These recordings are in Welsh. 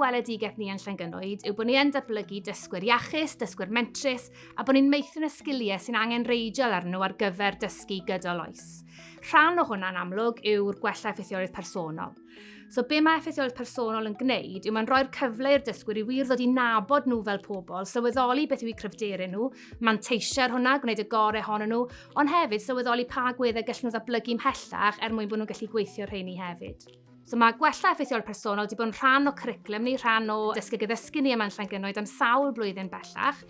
weledigaeth ni yn Llangynnoed yw bod ni yn datblygu dysgwyr iachus, dysgwyr mentrus, a bod ni'n meithrin y sgiliau sy'n angen reidiol arnyn nhw ar gyfer dysgu gydol oes. Rhan o hwnna'n amlwg yw'r gwella effeithiolaeth personol. So be mae effeithiolaeth personol yn gwneud yw mae'n rhoi'r cyfle i'r dysgwyr i wir ddod i nabod nhw fel pobl, sylweddoli beth yw eu cryfderau nhw, manteisio ar hwnna, gwneud y gorau ohonyn nhw, ond hefyd sylweddoli pa agweddau gallen nhw ddatblygu ymhellach mwyn bod nhw'n gallu gweithio rheini hefyd. So mae gwella effeithiolaeth personol wedi bod yn rhan o cwricwlwm ni, rhan o dysgu gyddysgu ni yma yn Llangynnoed am sawl blwyddyn bellach.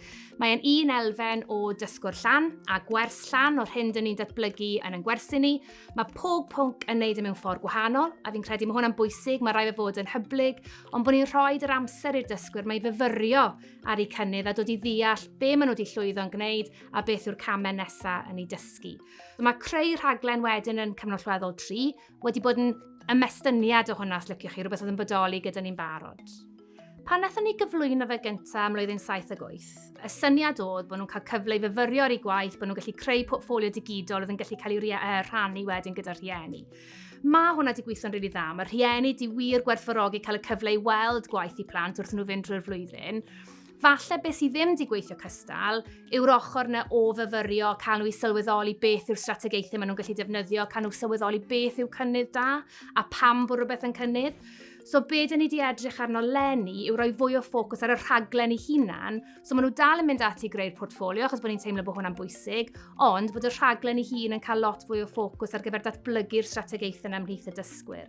Mae'n un elfen o dysgwr llan a gwers llan o'r hyn dyn ni'n datblygu yn gwersi ni. Mae pob pwnc yn neud mewn ffordd gwahanol, a fi'n credu mae hwnna'n bwysig, mae rai fe fod yn hyblyg, ond bod ni'n rhoi yr amser i'r dysgwyr mae i fyfyrio ar eu cynnydd a dod i ddeall be maen nhw wedi llwyddo'n gwneud a beth yw'r camau nesaf yn ei dysgu. So mae creu rhaglen wedyn yn cyfnod allweddol 3 wedi bod yn ymestynniad o hwnna, os liciwch chi, rhywbeth oedd yn bodoli gyda ni'n barod. Pan wnaethon ni gyflwyno fe gyntaf ym mlwyddyn 7 a 8, y syniad oedd bod nhw'n cael cyfle i fyfyrio ar eu gwaith, bod nhw'n gallu creu portffolio digidol oedd yn gallu cael ei rhannu wedyn gyda'r rhieni. Mae hwnna wedi gweithio'n rili dda. Mae'r rhieni wedi wir gwerthfawrogi cael y cyfle i weld gwaith i plant wrth nhw fynd drwy'r flwyddyn. Falle beth sydd ddim wedi gweithio cystal yw'r ochr yna o fyfyrio, cael nhw i sylweddoli beth yw'r strategaethau maen nhw'n gallu defnyddio, cael nhw sylweddoli beth yw cynnydd da a pam bod rhywbeth yn cynnydd. So be dyn ni wedi edrych arno leni yw rhoi fwy o ffocws ar y rhaglen ei hunan, so maen nhw dal yn mynd ati greu'r portffolio achos bod ni'n teimlo bod hwnna'n bwysig, ond bod y rhaglen ei hun yn cael lot fwy o ffocws ar gyfer datblygu'r strategaethau yna ymhlith y dysgwyr.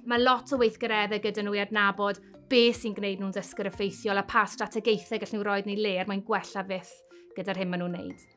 Mae lot o weithgareddau gyda nhw i adnabod beth sy'n gwneud nhw'n dysgwyr effeithiol a pa strategaethau gallen nhw roed neu le er mwyn gwella fyth gyda'r hyn maen nhw'n wneud.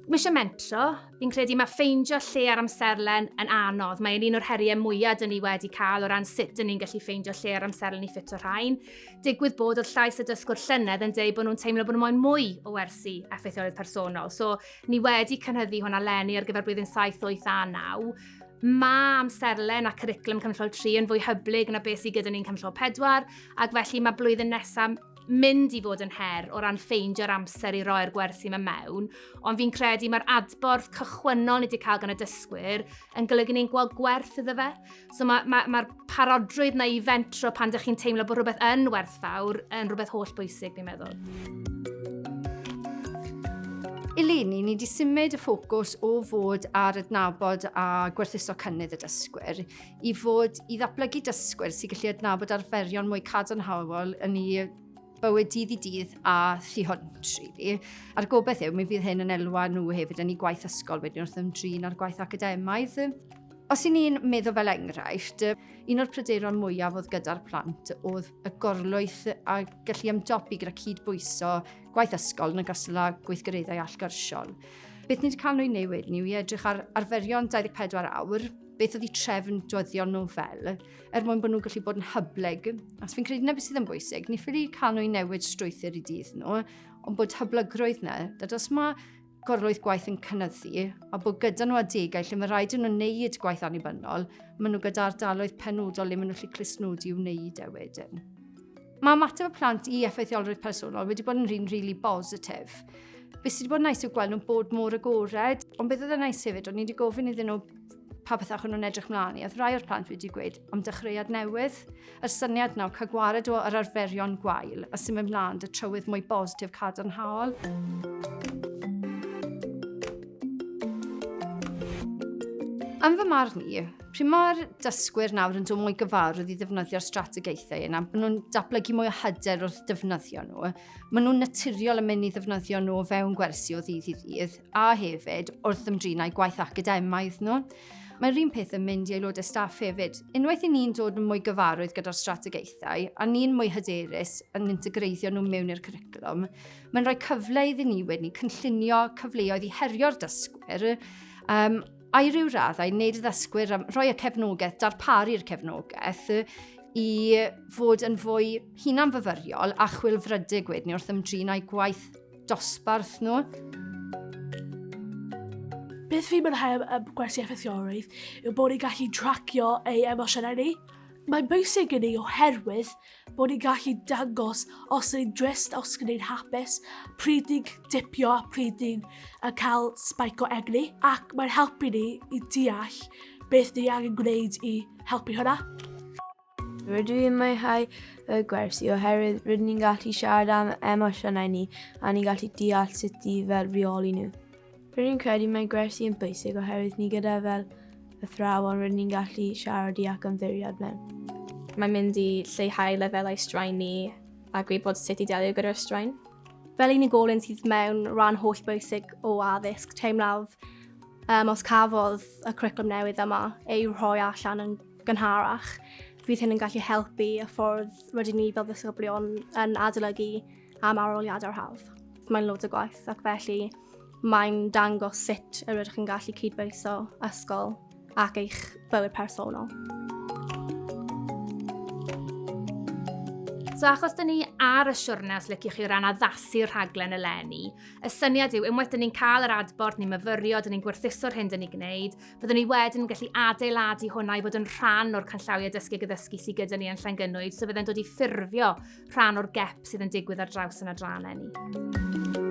Misio mentro, fi'n credu mae ffeindio lle ar amserlen yn anodd. Mae'n un o'r heriau mwyaf dyn ni wedi cael o ran sut dyn ni'n gallu ffeindio lle ar amserlen i ffit o rhain. Digwydd bod o'r llais y dysgwr llynedd yn dweud bod nhw'n teimlo bod nhw'n moyn mwy o wersi effeithiolaeth personol. So ni wedi cynhyddu hwnna leni ar gyfer blwyddyn 7, 8 a 9. Mae amserlen a cwricwlwm cymllol 3 yn fwy hyblyg na beth sydd gyda ni'n cymllol 4, ac felly mae blwyddyn nesaf mynd i fod yn her o ran ffeindio'r amser i roi'r gwersi yma mewn, ond fi'n credu mae'r adborth cychwynnol ni wedi cael gan y dysgwyr yn golygu ni'n gweld gwerth iddo fe. So mae'r parodrwydd na i fentro pan ydych chi'n teimlo bod rhywbeth yn werthfawr yn rhywbeth holl bwysig, fi'n meddwl. Eleni, ni wedi symud y ffocws o fod ar adnabod a gwerthuso cynnydd y dysgwyr i fod i ddatblygu dysgwyr sy'n gallu adnabod arferion mwy cadarnhaol yn ei bywyd dydd i dydd a thu hwnt, really. A'r gobeith yw, mi fydd hyn yn elwa nhw hefyd yn ei gwaith ysgol wedyn wrth ymdrin ar gwaith academaidd. Os i ni'n meddwl fel enghraifft, un o'r pryderon mwyaf oedd gyda'r plant oedd y gorlwyth a gallu ymdopi gyda cydbwyso gwaith ysgol yn ogystal â gweithgareddau allgyrsiol. Beth ni wedi cael nhw i newid ni yw i edrych ar arferion 24 awr, beth oedd eu trefn dwyddion nhw fel, mwyn bod nhw'n gallu bod yn hyblyg. Os fi'n credu na beth sydd yn bwysig, ni ffili cael nhw i newid strwythyr i dydd nhw, ond bod hyblygrwydd na, dad os mae gorlwydd gwaith yn cynyddu, a bod gyda nhw adegau lle mae rhaid nhw'n wneud gwaith annibynnol, maen nhw gyda ardaloedd penodol le maen nhw'n gallu clusnodi i'w wneud wedyn. Mae ymateb y plant i effeithiolrwydd personol wedi bod yn rili bositif. Beth sydd wedi bod yn neis yw gweld nhw'n bod mor agored, ond beth oedd yn neis hefyd, o'n i wedi gofyn iddyn nhw pa beth achos nhw'n edrych mlaen i, oedd rai o'r plant wedi gweud am dechreuad newydd. Yr syniad nawr, cael gwared o'r arferion gwael a symud mlaen dy trywydd mwy bositif cadarnhaol. Am fy marn i, pryd mae'r dysgwyr nawr yn dod mwy gyfarwydd i ddefnyddio'r strategaethau yna, maen nhw'n datblygu mwy o hyder wrth defnyddio nhw, maen nhw'n naturiol yn mynd i ddefnyddio nhw fewn gwersi o ddydd i ddydd, a hefyd wrth ymdrinau gwaith academaidd nhw. Mae'r un peth yn mynd i aelodau staff hefyd. Unwaith i ni'n dod yn mwy gyfarwydd gyda'r strategaethau, a ni'n mwy hyderus yn integreiddio nhw mewn i'r cwricwlwm, mae'n rhoi cyfle iddyn ni wedyn cynllunio cyfleoedd i herio'r dysgwyr, a i ryw raddau wneud y ddysgwyr, rhoi y cefnogaeth, darparu'r cefnogaeth i fod yn fwy hunanfyfyriol a chwilfrydig wedyn wrth ymdrinau gwaith dosbarth nhw. Beth fi'n mwynhau am gwersi effeithiolrwydd yw bod ni'n gallu tracio ei emosiynau ni. Mae'n bwysig i ni oherwydd bod ni'n gallu dangos os ni'n drist, os ni'n hapus, pryd ni'n dipio a pryd ni'n cael spike o egni, ac mae'n helpu ni i deall beth ni angen gwneud i helpu hwnna. Rydw i'n mwynhau y gwersi oherwydd rydyn ni'n gallu siarad am emosiynau ni a ni'n gallu deall sut i fel reoli nhw. Rydyn ni'n credu mae gwersi yn bwysig oherwydd ni gyda fel athrawon rydyn ni'n gallu siarad i ac ymddiriad mewn. Mae'n mynd i lleihau lefelau straen ni a gwybod sut i delio gyda'r straen. Fel unigolyn sydd mewn rhan holl bwysig o addysg, teimlaf os cafodd y cwricwlwm newydd yma ei rhoi allan yn gynharach, fydd hyn yn gallu helpu y ffordd rydyn ni fel ddisgyblion yn adolygu am aroliadau'r hawdd. Mae'n loads o gwaith ac felly mae'n dangos sut y rydych chi'n gallu cydbwyso ysgol ac eich bywyd personol. So achos dyn ni ar y siwrne os liciwch chi o ran addasu'r rhaglen eleni, y syniad yw unwaith dyn ni'n cael yr adborth, ni'n myfyrio, dyn ni'n gwerthuso'r hyn dyn ni'n gwneud, byddwn ni wedyn yn gallu adeiladu hwnna i fod yn rhan o'r canllawiau dysgu gyddysgu sydd gyda ni yn Llangynwyd, so fydde'n dod i ffurfio rhan o'r gep sydd yn digwydd ar draws yn adrannau ni.